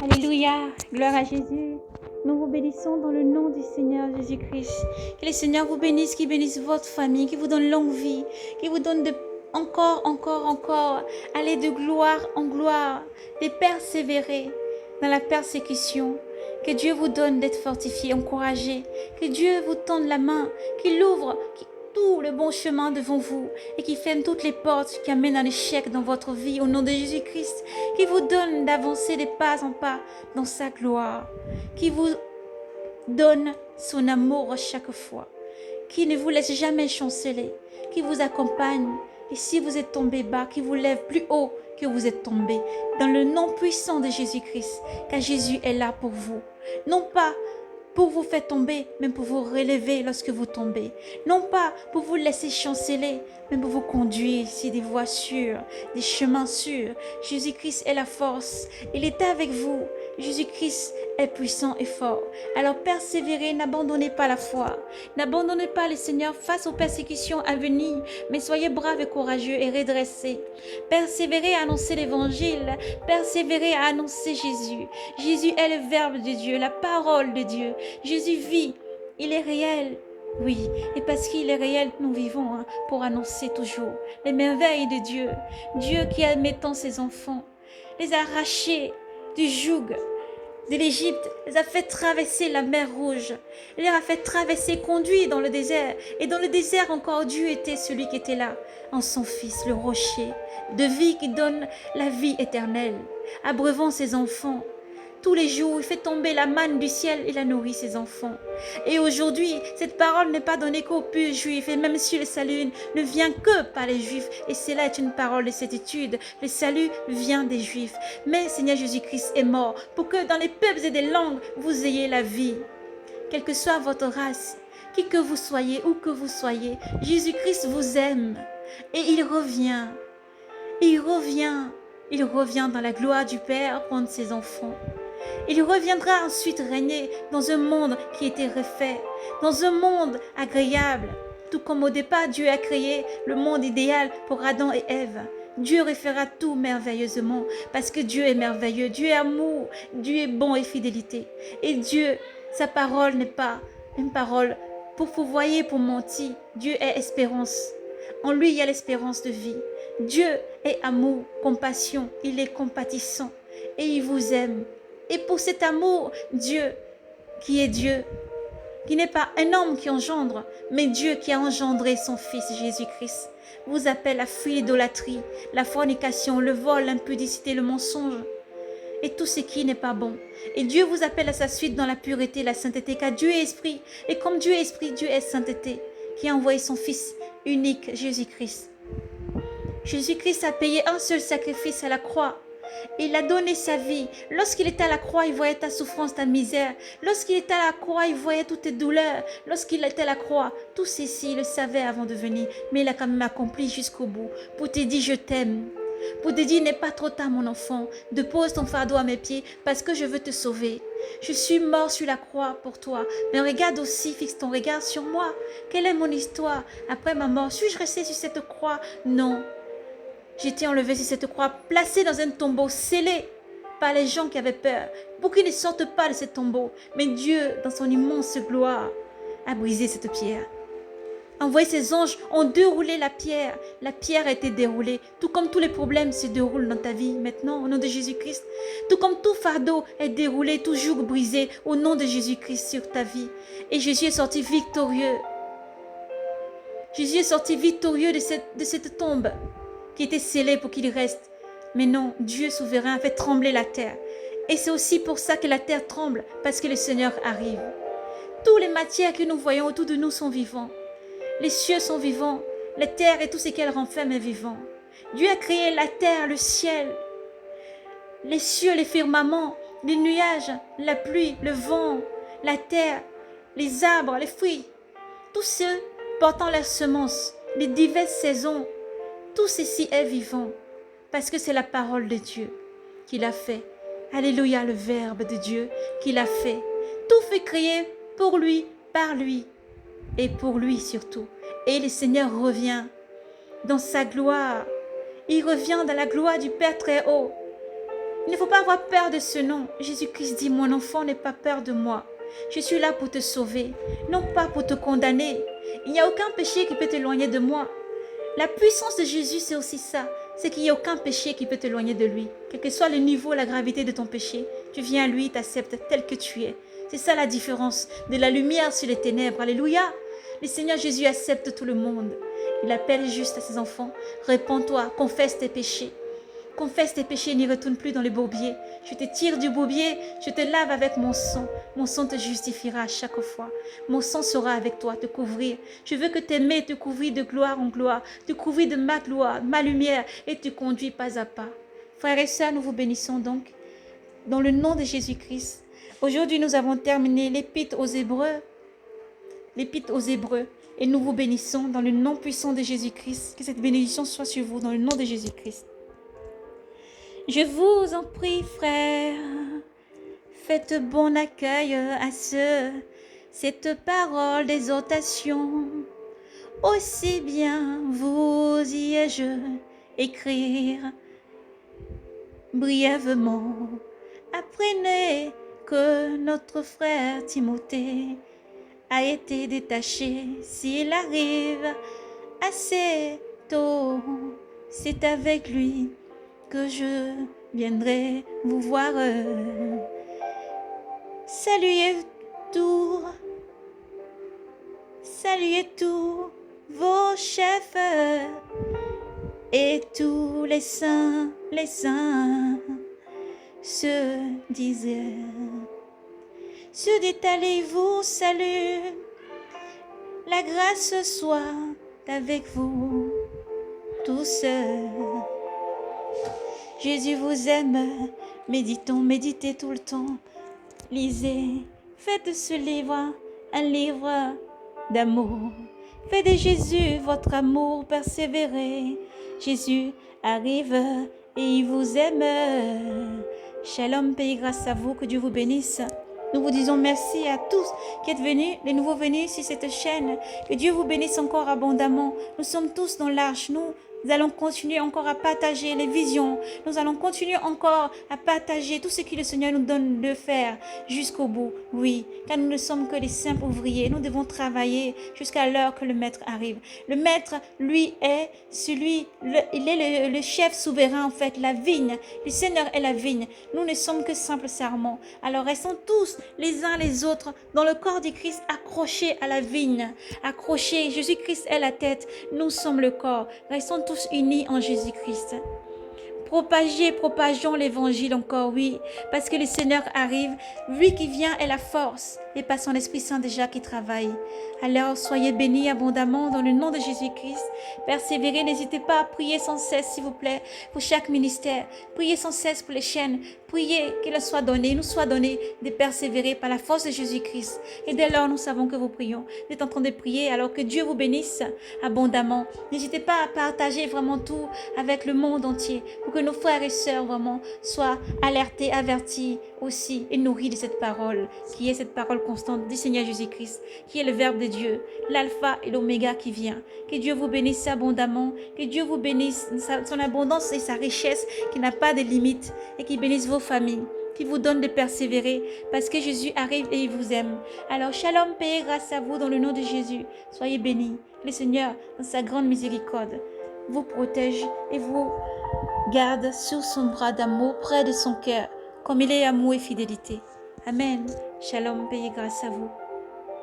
Alléluia, gloire à Jésus. Nous vous bénissons dans le nom du Seigneur Jésus-Christ. Que le Seigneur vous bénisse, qu'il bénisse votre famille, qu'il vous donne longue vie, qu'il vous donne encore, aller de gloire en gloire, de persévérer dans la persécution. Que Dieu vous donne d'être fortifié, encouragé. Que Dieu vous tende la main, qu'il ouvre tout le bon chemin devant vous et qui ferme toutes les portes qui amènent à l'échec dans votre vie au nom de Jésus-Christ, qui vous donne d'avancer de pas en pas dans sa gloire, qui vous donne son amour à chaque fois, qui ne vous laisse jamais chanceler, qui vous accompagne et si vous êtes tombé bas, qui vous lève plus haut que vous êtes tombé, dans le nom puissant de Jésus-Christ, car Jésus est là pour vous, non pas pour vous faire tomber, mais pour vous relever lorsque vous tombez. Non pas pour vous laisser chanceler, mais pour vous conduire sur des voies sûres, des chemins sûrs. Jésus-Christ est la force. Il est avec vous. Jésus-Christ est puissant et fort. Alors persévérez, n'abandonnez pas la foi. N'abandonnez pas le Seigneur face aux persécutions à venir, mais soyez braves et courageux et redressés. Persévérez à annoncer l'évangile. Persévérez à annoncer Jésus. Jésus est le Verbe de Dieu, la parole de Dieu. Jésus vit, il est réel. Oui, et parce qu'il est réel, nous vivons pour annoncer toujours les merveilles de Dieu. Dieu qui, admettant ses enfants, les a arrachés du joug de l'Égypte, les a fait traverser la mer Rouge, il les a fait traverser, conduire dans le désert. Et dans le désert encore, Dieu était celui qui était là, en son Fils, le rocher de vie qui donne la vie éternelle, abreuvant ses enfants. Tous les jours, il fait tomber la manne du ciel, il a nourri ses enfants. Et aujourd'hui, cette parole n'est pas donnée qu'aux purs juifs, et même si le salut ne vient que par les juifs, et cela est une parole de certitude, le salut vient des juifs. Mais Seigneur Jésus-Christ est mort pour que dans les peuples et des langues, vous ayez la vie. Quelle que soit votre race, qui que vous soyez, où que vous soyez, Jésus-Christ vous aime. Et il revient. Il revient dans la gloire du Père prendre ses enfants. Il reviendra ensuite régner dans un monde qui était refait, dans un monde agréable. Tout comme au départ, Dieu a créé le monde idéal pour Adam et Ève. Dieu refera tout merveilleusement parce que Dieu est merveilleux, Dieu est amour, Dieu est bon et fidélité. Et Dieu, sa parole n'est pas une parole pour fourvoyer, pour mentir. Dieu est espérance. En lui, il y a l'espérance de vie. Dieu est amour, compassion, il est compatissant et il vous aime. Et pour cet amour, Dieu, qui est Dieu, qui n'est pas un homme qui engendre, mais Dieu qui a engendré son Fils Jésus-Christ, vous appelle à fuir l'idolâtrie, la fornication, le vol, l'impudicité, le mensonge et tout ce qui n'est pas bon. Et Dieu vous appelle à sa suite dans la pureté, la sainteté, car Dieu est esprit. Et comme Dieu est esprit, Dieu est sainteté, qui a envoyé son Fils unique, Jésus-Christ. Jésus-Christ a payé un seul sacrifice à la croix. Il a donné sa vie. Lorsqu'il était à la croix, il voyait ta souffrance, ta misère. Lorsqu'il était à la croix, il voyait toutes tes douleurs. Lorsqu'il était à la croix, tout ceci, il le savait avant de venir. Mais il a quand même accompli jusqu'au bout. Pour te dire, je t'aime. Pour te dire, n'est pas trop tard, mon enfant. Dépose ton fardeau à mes pieds parce que je veux te sauver. Je suis mort sur la croix pour toi. Mais regarde aussi, fixe ton regard sur moi. Quelle est mon histoire après ma mort? Suis-je resté sur cette croix? Non. J'étais enlevé sur cette croix, placé dans un tombeau, scellé par les gens qui avaient peur, pour qu'ils ne sortent pas de ce tombeau. Mais Dieu, dans son immense gloire, a brisé cette pierre. Envoyé ses anges, ont déroulé la pierre. La pierre a été déroulée, tout comme tous les problèmes se déroulent dans ta vie maintenant, au nom de Jésus-Christ. Tout comme tout fardeau est déroulé, tout joug brisé, au nom de Jésus-Christ sur ta vie. Et Jésus est sorti victorieux. Jésus est sorti victorieux de cette tombe qui était scellé pour qu'il reste. Mais non, Dieu souverain a fait trembler la terre. Et c'est aussi pour ça que la terre tremble, parce que le Seigneur arrive. Toutes les matières que nous voyons autour de nous sont vivants. Les cieux sont vivants, la terre et tout ce qu'elle renferme est vivant. Dieu a créé la terre, le ciel, les cieux, les firmaments, les nuages, la pluie, le vent, la terre, les arbres, les fruits. Tous ceux portant leurs semences, les diverses saisons. Tout ceci est vivant parce que c'est la parole de Dieu qui l'a fait. Alléluia, le Verbe de Dieu qui l'a fait. Tout fut créé pour lui, par lui et pour lui surtout. Et le Seigneur revient dans sa gloire. Il revient dans la gloire du Père très haut. Il ne faut pas avoir peur de ce nom. Jésus-Christ dit, mon enfant, n'aie pas peur de moi. Je suis là pour te sauver, non pas pour te condamner. Il n'y a aucun péché qui peut t'éloigner de moi. La puissance de Jésus, c'est aussi ça. C'est qu'il n'y a aucun péché qui peut t'éloigner de lui. Quel que soit le niveau, la gravité de ton péché, tu viens à lui, il t'accepte tel que tu es. C'est ça la différence de la lumière sur les ténèbres. Alléluia. Le Seigneur Jésus accepte tout le monde. Il appelle juste à ses enfants. Répands-toi, confesse tes péchés. Confesse tes péchés et n'y retourne plus dans le bourbier. Je te tire du bourbier, je te lave avec mon sang. Mon sang te justifiera à chaque fois. Mon sang sera avec toi, te couvrir. Je veux que t'aimer, te couvrir de gloire en gloire, te couvrir de ma gloire, ma lumière, et te conduire pas à pas. Frères et sœurs, nous vous bénissons donc, dans le nom de Jésus-Christ. Aujourd'hui, nous avons terminé l'épître aux Hébreux. L'épître aux Hébreux. Et nous vous bénissons dans le nom puissant de Jésus-Christ. Que cette bénédiction soit sur vous dans le nom de Jésus-Christ. Je vous en prie, frères, faites bon accueil à cette parole d'exhortation. Aussi bien vous y ai-je écrire brièvement. Apprenez que notre frère Timothée a été détaché. S'il arrive assez tôt, c'est avec lui que je viendrai vous voir. Saluez tous vos chefs et tous les saints se disaient. Se dit, allez vous salue, la grâce soit avec vous tous. Jésus vous aime, méditez tout le temps, lisez, faites de ce livre un livre d'amour. Faites de Jésus votre amour, persévérez. Jésus arrive et il vous aime. Shalom, paix et grâce à vous, que Dieu vous bénisse. Nous vous disons merci à tous qui êtes venus, les nouveaux venus sur cette chaîne. Que Dieu vous bénisse encore abondamment. Nous sommes tous dans l'arche. Nous allons continuer encore à partager les visions. Nous allons continuer encore à partager tout ce que le Seigneur nous donne de faire jusqu'au bout. Oui, car nous ne sommes que des simples ouvriers. Nous devons travailler jusqu'à l'heure que le Maître arrive. Le Maître, lui, est il est le chef souverain, en fait, la vigne. Le Seigneur est la vigne. Nous ne sommes que simples sarments. Alors restons tous les uns les autres dans le corps du Christ, accrochés à la vigne. Accrochés. Jésus-Christ est la tête. Nous sommes le corps. Restons tous unis en Jésus-Christ. Propageons l'évangile encore, oui, parce que le Seigneur arrive, lui qui vient est la force, et par son Esprit Saint déjà qui travaille. Alors soyez bénis abondamment dans le nom de Jésus-Christ. Persévérez, n'hésitez pas à prier sans cesse, s'il vous plaît, pour chaque ministère. Priez sans cesse pour les chaînes. Priez qu'il nous soit donné de persévérer par la force de Jésus-Christ. Et dès lors, nous savons que vous prions. Vous êtes en train de prier, alors que Dieu vous bénisse abondamment. N'hésitez pas à partager vraiment tout avec le monde entier, pour que nos frères et sœurs vraiment soient alertés, avertis aussi et nourris de cette parole, qui est cette parole constante du Seigneur Jésus-Christ, qui est le Verbe de Dieu, l'alpha et l'oméga qui vient. Que Dieu vous bénisse abondamment, que Dieu vous bénisse son abondance et sa richesse qui n'a pas de limite, et qui bénisse vos familles, qui vous donne de persévérer parce que Jésus arrive et il vous aime. Alors shalom, paix et grâce à vous dans le nom de Jésus. Soyez bénis. Le Seigneur, dans sa grande miséricorde, vous protège et vous garde sur son bras d'amour près de son cœur, comme il est amour et fidélité. Amen. Shalom, paix et grâce à vous.